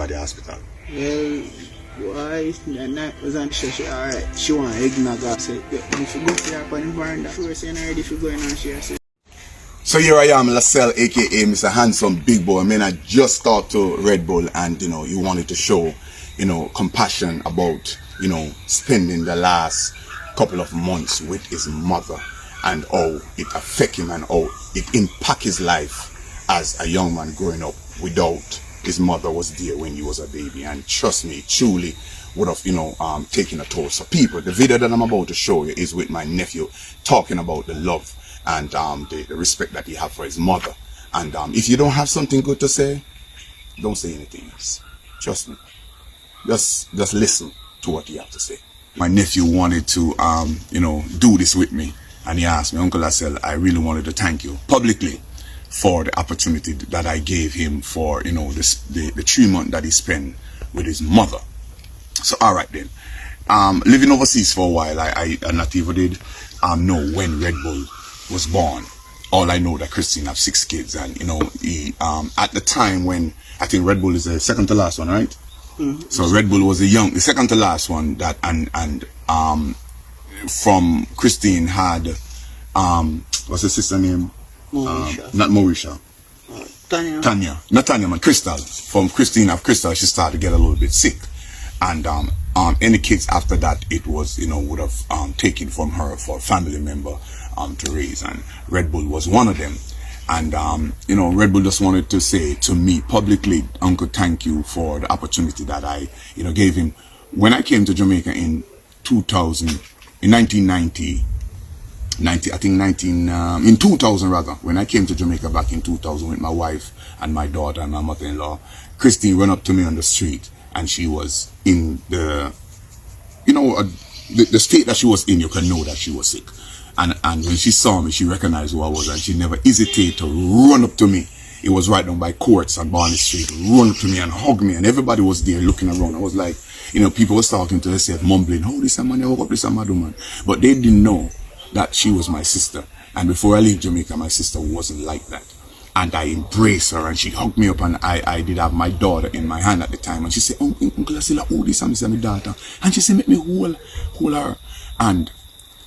at the hospital? Well, why that night was on she alright. She want eggnog. I said, if you go for her on the veranda first, you're not ready for going on. She said. So here I am, Lascelles, aka Mr. Handsome Big Boy. I mean, I just talked to Red Bull, and you know, he wanted to show, you know, compassion about, you know, spending the last couple of months with his mother, and how it affect him and how it impact his life as a young man growing up without his mother was there when he was a baby. And trust me, truly would have, you know, taken a toll. So people, the video that I'm about to show you is with my nephew, talking about the love and the respect that he have for his mother. And if you don't have something good to say, don't say anything else. Trust me. Just listen to what he have to say. My nephew wanted to, you know, do this with me. And he asked me, Uncle Lascelles, I really wanted to thank you publicly for the opportunity that I gave him for, you know, the 3 months that he spent with his mother. So, all right then. Living overseas for a while, I not even did know when Red Bull was born. All I know that Christine have 6 kids, and you know, he at the time when I think Red Bull is the second to last one, right? Mm-hmm. So Red Bull was the second to last one that and from Christine had what's her sister name? Mauricia. Not Mauricia. Tanya. Not Tanya, man. Crystal. From Christine of Crystal, she started to get a little bit sick, and any kids after that, it was, you know, would have taken from her for a family member to raise, and Red Bull was one of them. And you know, Red Bull just wanted to say to me publicly, Uncle, thank you for the opportunity that I, you know, gave him when I came to Jamaica in 1990, in 2000 rather, when I came to Jamaica back in 2000 with my wife and my daughter and my mother-in-law. Christine ran up to me on the street, and she was in the, you know, the state that she was in. You can know that she was sick. And when she saw me, she recognized who I was, and she never hesitated to run up to me. It was right down by Courts on Barney Street. Run up to me and hug me, and everybody was there looking around. I was like, you know, people was talking to themselves, mumbling, oh, this a man, I woke up, this a mad woman. But they didn't know that she was my sister. And before I leave Jamaica, my sister wasn't like that. And I embraced her, and she hugged me up, and I did have my daughter in my hand at the time. And she said, oh, Uncle Lascelles, oh, this is my daughter. And she said, make me hold her. And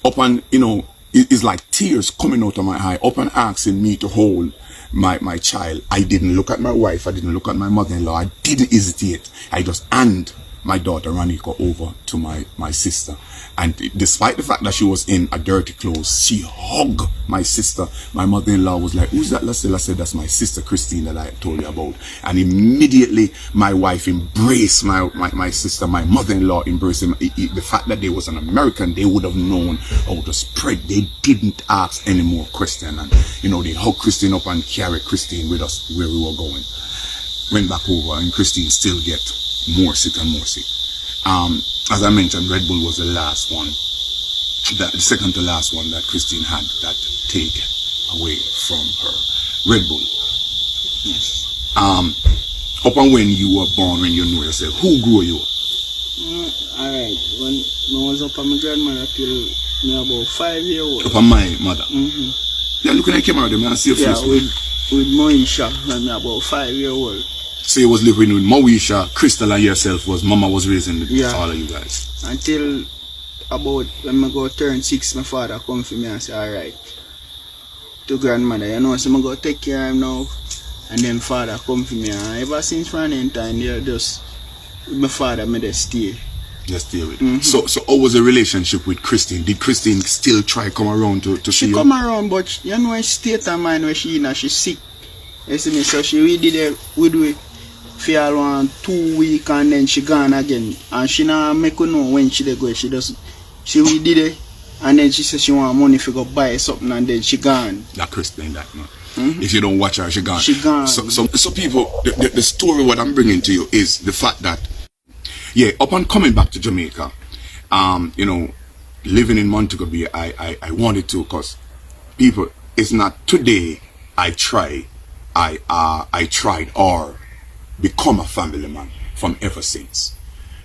upon, you know, it's like tears coming out of my eye, up and asking me to hold my child. I didn't look at my wife. I didn't look at my mother-in-law. I didn't hesitate. I just handed my daughter Ranika over to my sister. And despite the fact that she was in a dirty clothes, she hugged my sister. My mother-in-law was like, who's that, Lascelles? I said, that's my sister Christine that I told you about. And immediately my wife embraced my sister. My mother-in-law embraced him. The fact that they was an American, they would have known how to spread. They didn't ask any more questions. And, you know, they hugged Christine up and carried Christine with us where we were going. Went back over, and Christine still get more sick and more sick. As I mentioned, Red Bull was the last one, the second to last one that Christine had that take away from her. Red Bull. Yes. Up and when you were born, when you know yourself, who grew you up? Alright, when I was up on my grandmother till me about 5 years old. Up on my mother? Mm-hmm. Yeah, look when I came out of them and see your face. Yeah, with Moisha when I about 5 years old. So you was living with Moisha, Crystal, and yourself. Mama was raising all of you guys? Until about when I go turn 6, my father come for me and say, alright, to grandmother, you know, so I go take care of him now. And then father come for me, and ever since from then time, they just, with my father, I just stay. Just stay with him. So how was the relationship with Christine? Did Christine still try come around to see you? She come around, but you know, state of mind where she in, she's sick. You see me, so she did it with me for around 2 weeks, and then she gone again. And she not make you know when she go. She did it, and then she said she want money to go buy something, and then she gone. That Christine, that man. If you don't watch her, she gone. She gone. So people, the story what I'm bringing to you is the fact that, yeah, upon coming back to Jamaica, you know, living in Montego Bay, I wanted to, because people, it's not today I tried or become a family man from ever since.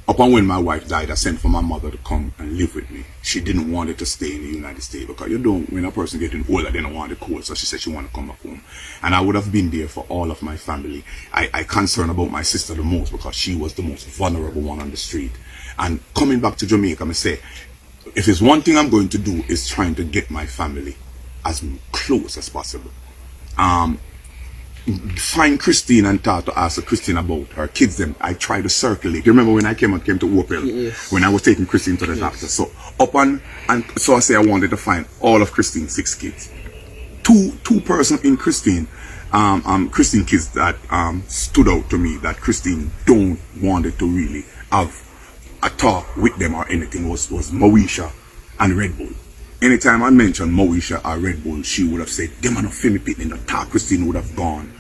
Upon when my wife died, I sent for my mother to come and live with me. She didn't want her to stay in the United States because you don't, when a person getting older, they don't want the cold. So she said she want to come back home. And I would have been there for all of my family. I concern about my sister the most because she was the most vulnerable one on the street. And coming back to Jamaica, I say, if it's one thing I'm going to do is trying to get my family as close as possible. Find Christine and talk to ask Christine about her kids. Them I try to circulate. You remember when I came to Opel? Yes. When I was taking Christine to the doctor. So so I say I wanted to find all of Christine's 6 kids. Two person in Christine Christine kids that stood out to me that Christine don't wanted to really have a talk with them or anything was Moesha and Red Bull. Anytime I mentioned Moesha or Red Bull, she would have said, them are not Femi Pitney in the talk. Christine would have gone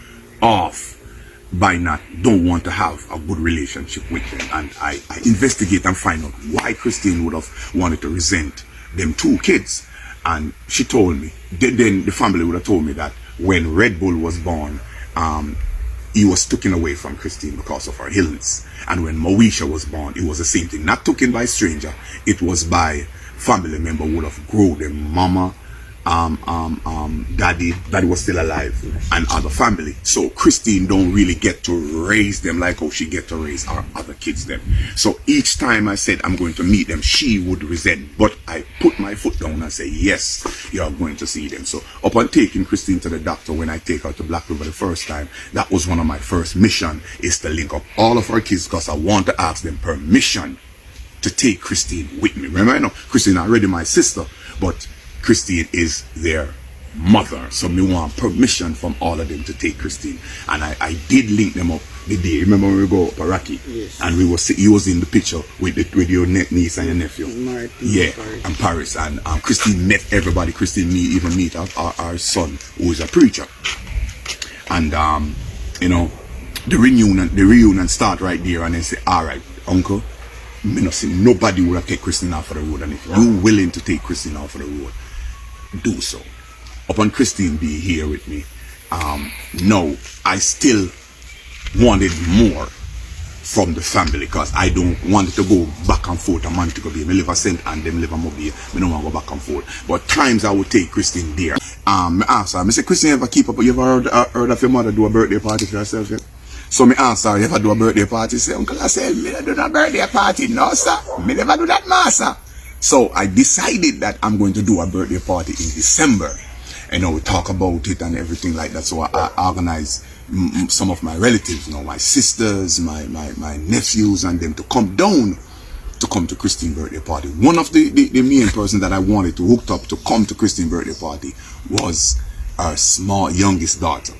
off by don't want to have a good relationship with them. And I investigate and find out why Christine would have wanted to resent them 2 kids. And she told me, then the family would have told me that when Red Bull was born, he was taken away from Christine because of her illness. And when Moesha was born, it was the same thing. Not taken by a stranger, it was by family member would have grown them, mama, daddy was still alive, and other family. So Christine don't really get to raise them like how she get to raise our other kids them. So each time I said I'm going to meet them, she would resent, but I put my foot down and say, yes, you are going to see them. So upon taking Christine to the doctor, when I take her to Black River the first time, that was one of my first mission, is to link up all of our kids, because I want to ask them permission to take Christine with me. Remember, I know Christine already my sister, but Christine is their mother. So me want permission from all of them to take Christine. And I did link them up the day. Remember when we go up Iraqi? Yes. And we was, you was in the picture with your niece and your nephew. Martin, yeah, Paris. and Paris. And Christine met everybody. Christine even meet our son, who is a preacher. And you know, the reunion start right there, and they say, all right, uncle, me not see nobody would have take Christine off of the road, and if you willing to take Christine off of the road, do so. Upon Christine be here with me, no, I still wanted more from the family, because I don't want it to go back and forth. A man to go be, me live a cent and them live a mobile. Me don't want to go back and forth. But times I would take Christine there. Me ask her, me say, Christine, ever keep up? You ever heard of your mother do a birthday party for herself yet? So me ask her, you ever do a birthday party? Say, Uncle, I said, me never do a birthday party. No, sir. Me never do that, master. So I decided that I'm going to do a birthday party in December. You know, we talk about it and everything like that. So I organized some of my relatives, you know, my sisters, my nephews, and them to come down to come to Christine's birthday party. One of the main person that I wanted to hook up to come to Christine's birthday party was our small youngest daughter.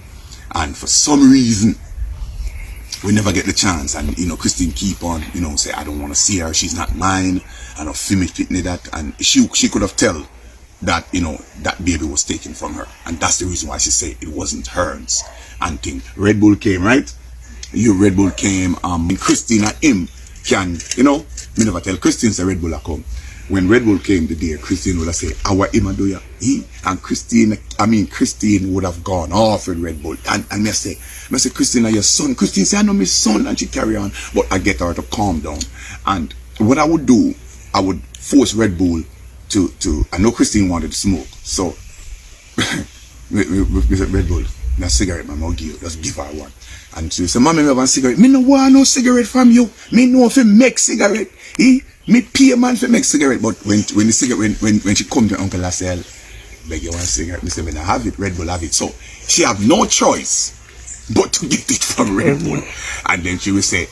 And for some reason, we never get the chance, and you know, Christine keep on, you know, say, I don't want to see her, she's not mine, I don't feel me fitting that, and she could have tell that, you know, that baby was taken from her, and that's the reason why she said it wasn't hers. And thing, Red Bull came, right? Red Bull came, and Christine and him can, you know, me never tell Christine say Red Bull a come. When Red Bull came the day, Christine would have said, our Imadoya, and Christine would have gone off with Red Bull. And I say, Christine, are your son? Christine said, I know my son, and she carry on. But I get her to calm down. And what I would do, I would force Red Bull to I know Christine wanted to smoke. So, we said, Red Bull, no cigarette, man, I'll give you. Just give her one. And she said, Mommy, me have a cigarette. Me no want no cigarette from you. Me know if you make cigarette. Me pay a man for make cigarette. But when the cigarette, when she come to Uncle Lascelles, beg you one cigarette, me say, when I have it, Red Bull have it. So she have no choice but to get it from Red Bull. And then she will say,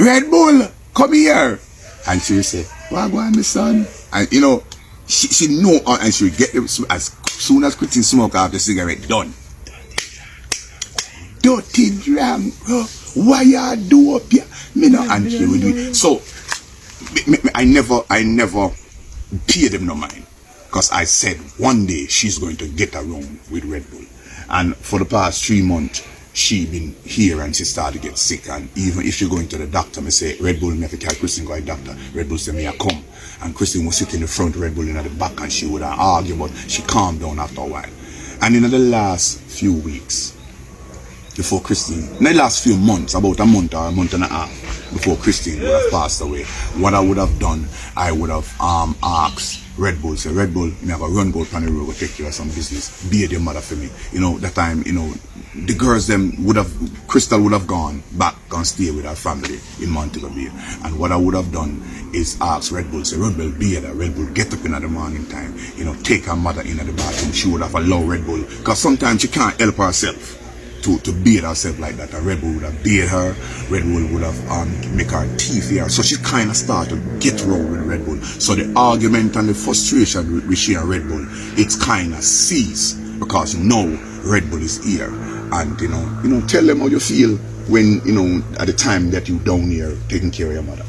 Red Bull, come here. And she will say, what going on, my son? And you know, she know, and she will get it as soon as Christine smoke out the cigarette, done. Dirty dram, why you do up here? Me no, and she will do it. So I never pay them no mind, because I said one day she's going to get around with Red Bull. And for the past 3 months, she been here and she started to get sick. And even if she going to the doctor, me say, Red Bull, me have to carry Christine go to the doctor. Red Bull say, me I come. And Christine was sitting in the front, Red Bull in the back, and she would argue, but she calmed down after a while. And in the last few weeks, before Christine, in the last few months, about a month or a month and a half, before Christine would have passed away. What I would have done, I would have asked Red Bull, say, Red Bull, me have a run go on the road, go take care of some business. Be your mother for me. You know, that time, you know, the girls them would have, Crystal would have gone back and stay with her family in Montego Bay. And what I would have done is ask Red Bull, say, Red Bull, be there. Red Bull, get up in the morning time. You know, take her mother in at the bathroom. She would have allowed Red Bull, because sometimes she can't help herself to bathe herself like that. And Red Bull would have bathed her. Red Bull would have make her teeth here. So she kind of started to get wrong with Red Bull. So the argument and the frustration with she and Red Bull, it's kind of ceased, because now Red Bull is here. And you know, tell them how you feel when, you know, at the time that you down here taking care of your mother.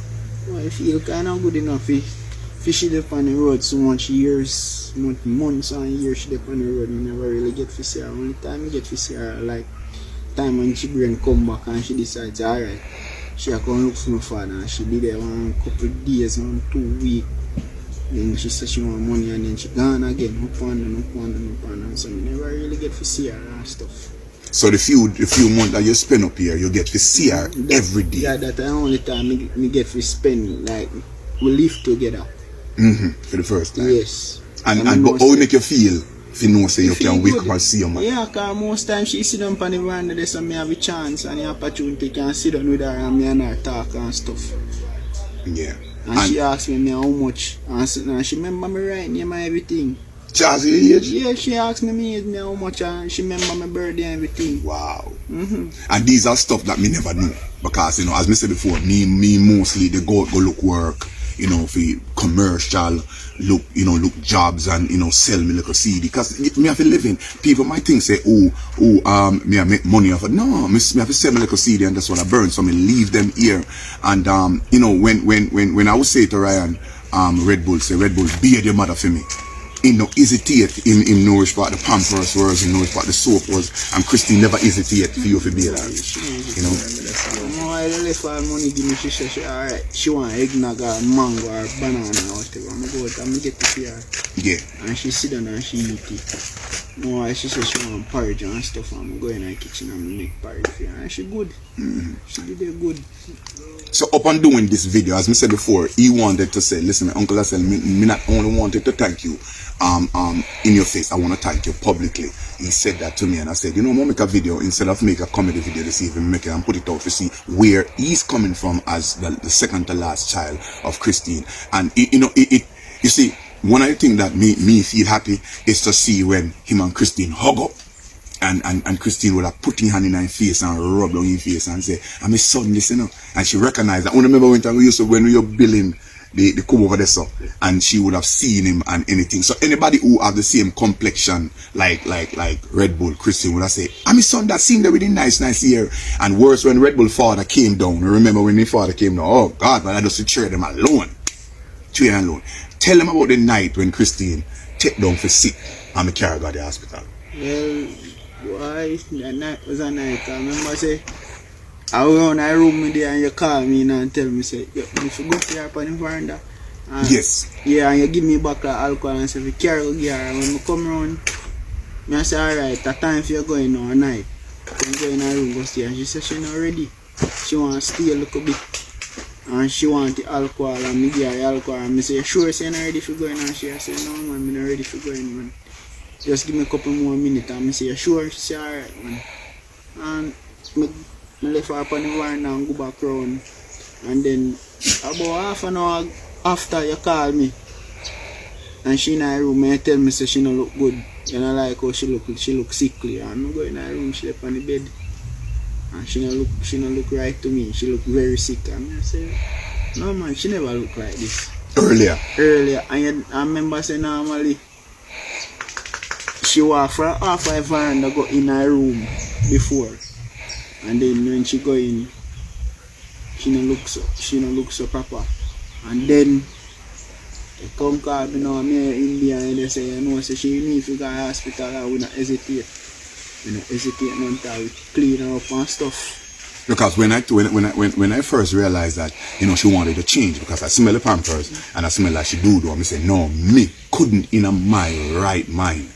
Well, I feel kind of good enough. She up on the road so much years, months and years she up on the road. Me never really get to see her. Only time I get to see her, like time when she bring come back and she decides, alright, she come look for my father, and she be there one couple of days, 2 weeks. Then she said she want money, and then she gone again, up and so me never really get to see her and stuff. So the few months that you spend up here, you get to see her every day. Yeah, that's the only time me get to spend, like, we live together. For the first time. Yes. And but how make you feel if you know say you can wake up and see your mother? Yeah, because most times she sit down on the veranda there, so me have a chance and the opportunity can sit down with her and me and her talk and stuff. Yeah. And she asked me how much, and she remember me right name and everything. She asked you your age? Yeah, she asked me how much, and she remember my birthday and everything. Wow. And these are stuff that me never knew, because, you know, as me said before, me mostly they go look work, you know, for commercial, look jobs, and, you know, sell me little CD, because me have to live in. People might think say, me I make money off it. No, me have to sell me little CD, and that's what I burn. So me leave them here. And you know, when I would say to Ryan, Red Bull, say, Red Bull, be your mother for me. You know, hesitate in nourish part the Pampers was, in nourish part the soap was, and Christine never hesitate for you to be there. You know. I left her money, give me, she said, alright, she want eggnog or mango or banana or whatever. I'm go out and get to see her. Yeah. And she sit down and she eat it. No, she said she want porridge and stuff, and I'm go in the kitchen and make porridge for her. And she good. She did it good. So upon doing this video, as I said before, he wanted to say, listen, my uncle, I said, me not only wanted to thank you in your face, I want to thank you publicly. He said that to me, and I said, you know, I'm gonna make a video, instead of make a comedy video to see if we make it and put it out to see where he's coming from as the second to last child of Christine. And you see, one of the things that me feel happy is to see when him and Christine hug up. And Christine would have put her hand in her face and rub on her face and say, I'm his son, this, you know. And she recognized that. I remember when we were building the come over there, so, and she would have seen him and anything. So anybody who have the same complexion like Red Bull, Christine would have said, I'm his son that seen there with the nice hair. And worse, when Red Bull father came down, remember when his father came down, oh God, but I just cheer them alone. Tell them about the night when Christine take down for sick and me carry her to the hospital. Well, why that night was a night. I remember say I was on a room there and you call me and tell me say, yo, if you go to your upon the veranda. Yes. Yeah, and you give me back the alcohol and say, if you carry her here, and when I come around, I say, alright, that time for you going now at night. Come go in her room, go stay. And she said she not ready. She want to stay a little bit. And she want the alcohol, and me give her the alcohol. And I say, you sure say you're not ready for going? And she said, no man, I'm not ready for going, man. Just give me a couple more minutes. And I say, you sure? She said, alright, man. And I left her up on the veranda and go back round. And then about half an hour after you call me, and she in her room and tell me say she don't look good. You know, like how she look sickly. And I go in her room, she left on the bed. And she don't look right to me. She look very sick. And I say, no man, she never look like this. Earlier. And I remember saying normally she walk from half a veranda go in her room before. And then when she go in, she don't look so proper. And then they come call me now, me in India, and they say, you know, so she need to go to the hospital, and we not hesitate. We not hesitate until we clean her up and stuff. Because when I first realized that, you know, she wanted to change, because I smell the Pampers and I smell like she do, I say, no, me couldn't in my right mind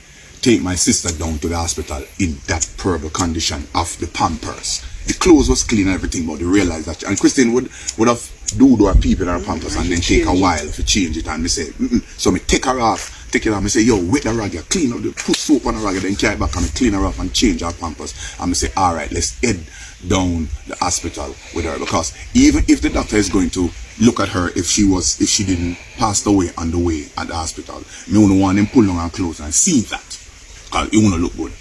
take my sister down to the hospital in that terrible condition of the Pampers. the clothes was clean and everything, but they realized that, and Christine would have do her people in her pampers and then take a while to change it, and me say, so me take her off, me say, yo, wet the rag, clean up, put soap on the rag, then carry it back and me clean her up and change her pampers, and me say, alright, let's head down the hospital with her, because even if the doctor is going to look at her if she didn't pass away on the way at the hospital, me wouldn't want them pull on her clothes and see that, because it wouldn't look good.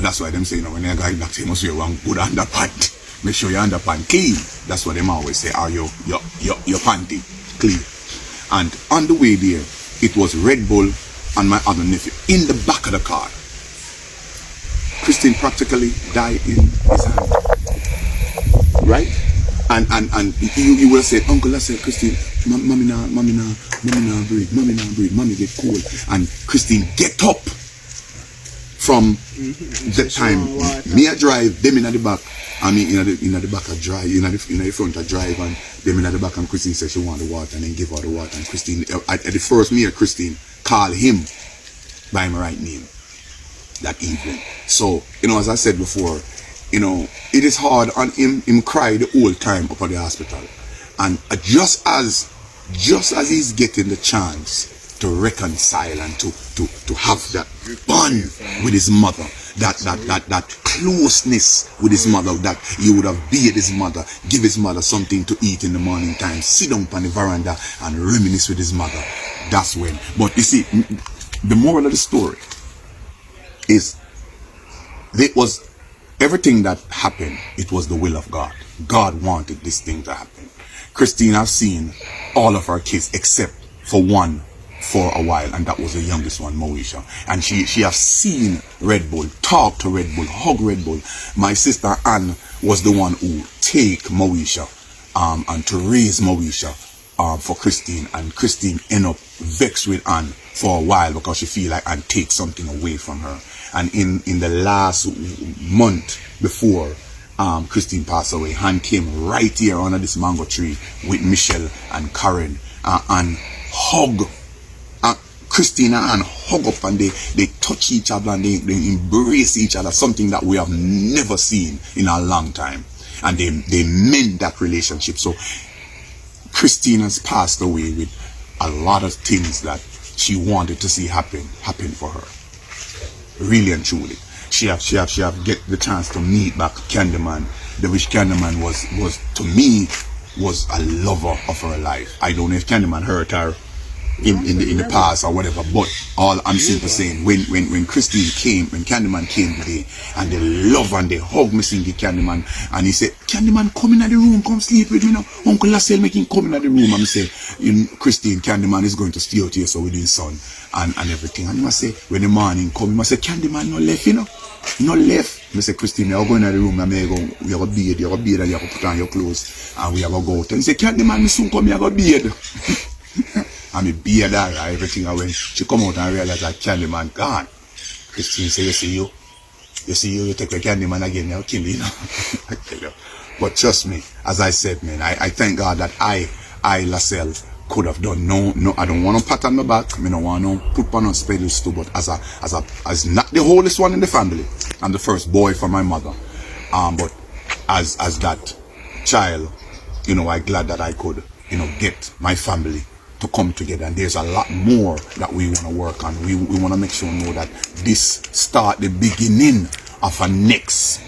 That's why them say, you know, when you guys doctor, you must wear one good underpant. Make sure your underpant clean. That's what them always say. Are your panty clean? And on the way there, it was Red Bull and my other nephew in the back of the car. Christine practically died in his hand. Right? And you will say, Uncle, I said, Christine, mommy nah breathe, mommy get cold. And Christine get up from the time me a drive, them in the back, I mean in the back a drive, in the front a drive, and them in the back, and Christine said she want the water, and then give her the water, and Christine at the first me and Christine call him by my right name that evening. So, you know, as I said before, you know, it is hard on him cry the whole time up at the hospital, and just as he's getting the chance to reconcile and to have that bond with his mother, that closeness with his mother, that he would have bathed his mother, give his mother something to eat in the morning time, sit down on the veranda and reminisce with his mother. That's when. But you see, the moral of the story is, it was everything that happened, it was the will of God. God wanted this thing to happen. Christine, I've seen all of our kids except for one for a while, and that was the youngest one, Moesha. And she has seen Red Bull, talk to Red Bull, hug Red Bull. My sister Anne was the one who take Moesha and to raise Moesha for Christine, and Christine end up vexed with Anne for a while because she feel like Anne takes something away from her. And in the last month before Christine passed away, Anne came right here under this mango tree with Michelle and Karen and hug Christina and hug up, and they touch each other and they embrace each other, something that we have never seen in a long time. And they mend that relationship. So Christine has passed away with a lot of things that she wanted to see happen for her. Really and truly. She have get the chance to meet back Candyman, which Candyman was to me was a lover of her life. I don't know if Candyman hurt her in the past or whatever, but all I'm simply saying, when Christine came, when Candyman came today, and they love and they hug me, sing the Candyman, and he said, Candyman, come in the room, come sleep with me now. Uncle Lascelle make him come in the room, and I say, Christine, Candyman is going to stay out here so with his son and everything. And he must say, when the morning come, he must say, Candyman no left, you know, no left. I say, Christine, you're going in the room, and we have a beard, and you have to put on your clothes, and we have to go out. And he say, Candyman, me soon come, you have a beard. And me beard her, everything. And when she come out and realize that Candyman gone, Christine say, you see you take the Candyman again, I'll kill you, I kill you. But trust me, as I said, man, I thank God that I Lascelle could have done no, I don't want to pat on my back, I don't want to put on spells too, but as not the oldest one in the family, I'm the first boy for my mother, but as that child, you know, I'm glad that I could, you know, get my family to come together, and there's a lot more that we want to work on. We want to make sure know that this start the beginning of a next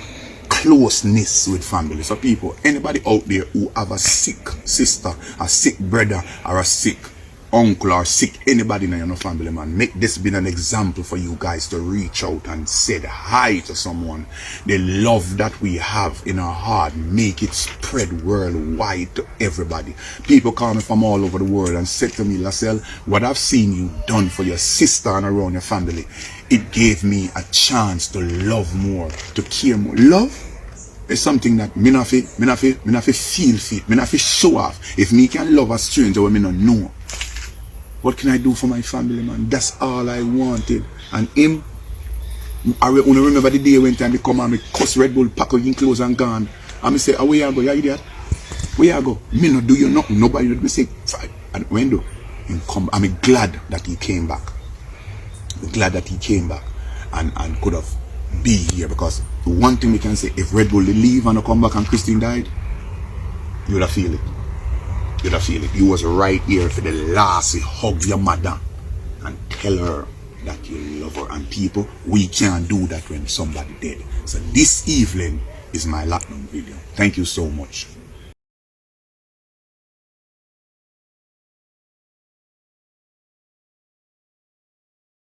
closeness with family. So people, anybody out there who have a sick sister, a sick brother, or a sick uncle, or sick anybody in your family, man, make this be an example for you guys to reach out and say hi to someone. The love that we have in our heart, make it spread worldwide to everybody. People call me from all over the world and said to me, Lascelle, what I've seen you done for your sister and around your family, it gave me a chance to love more, to care more. Love is something that me not feel fit, me not feel show off. If me can love a stranger when me not know, what can I do for my family, man? That's all I wanted. And him, I remember the day when time he come and me cuss Red Bull, pack up in clothes and gone. And me say, where you go, you idiot? Where you go? Me not do you nothing. Nobody let me say, and when do? He come, I'm glad that he came back. I'm glad that he came back and could have be here, because The one thing we can say, if Red Bull did leave and come back and Christine died, you would have feel it. You would have feel it. You was right here for the last. You hug your mother and tell her that you love her. And people, we can't do that when somebody dead. So this evening is my lockdown video. Thank you so much.